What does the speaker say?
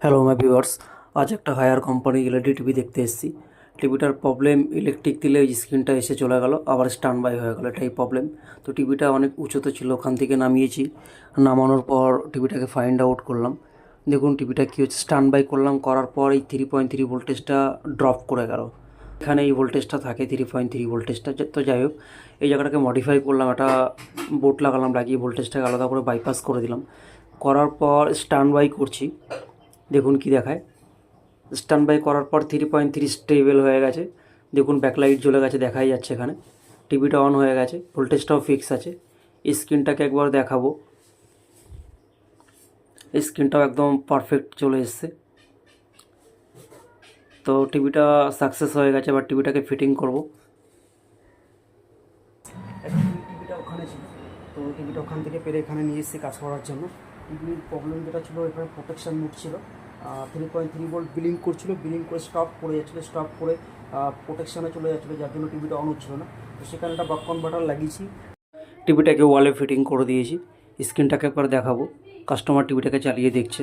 Hello my viewers, আজ একটা higher company LED TV দেখতে এসেছি। টিভিটার প্রবলেম, ইলেকট্রিক দিলে ওই স্ক্রিনটা এসে চলে গেল, আবার স্ট্যান্ড বাই হয়ে গেল, এটাই প্রবলেম। তো টিভিটা অনেক উঁচুতে ছিল, ওখান থেকে নামিয়েছি। নামানোর পর টিভিটাকে ফাইন্ড আউট করলাম। দেখুন টিভিটা কী হচ্ছে, স্ট্যান্ড বাই করলাম, করার পর এই 3.3 ভোল্টেজটা ড্রপ করে গেল। এখানে এই ভোল্টেজটা থাকে 3.3 ভোল্টেজটা। তো যাই হোক, এই জায়গাটাকে মডিফাই করলাম, একটা বোর্ড লাগালাম, লাগিয়ে ভোল্টেজটাকে আলাদা করে বাইপাস করে দিলাম। করার পর স্ট্যান্ড বাই করছি, দেখুন কি দেখায়। স্ট্যান্ড বাই করার পর 3.3 স্টেবল হয়ে গেছে। দেখুন ব্যাকলাইট জ্বলে গেছে, দেখাই যাচ্ছে এখানে। টিভিটা অন হয়ে গেছে, ভোল্টেজটাও ফিক্স আছে। স্ক্রিনটাকে একবার দেখাবো, স্ক্রিনটাও একদম পারফেক্ট চলে এসছে। তো টিভিটা সাকসেস হয়ে গেছে, এবার টিভিটাকে ফিটিং করব। টিভিটা ওখানে ছিল, তো টিভিটা ওখান থেকে পেরে এখানে নিয়ে এসেছি কাজ করার জন্য। টিভির প্রবলেম যেটা ছিল, এখানে প্রোটেকশান মুড ছিল, 3.3 ভোল্ট বিলিং করছিল, বিলিং করে স্টপ করে যাচ্ছিলো, স্টপ করে প্রোটেকশানে চলে যাচ্ছিলো, যার জন্য টিভিটা অন হচ্ছিলো না। তো সেখানে একটা বক কনভার্টার লাগিয়েছি, টিভিটাকে ওয়ালে ফিটিং করে দিয়েছি। স্ক্রিনটাকে একবার দেখাবো, কাস্টমার টিভিটাকে চালিয়ে দেখছে।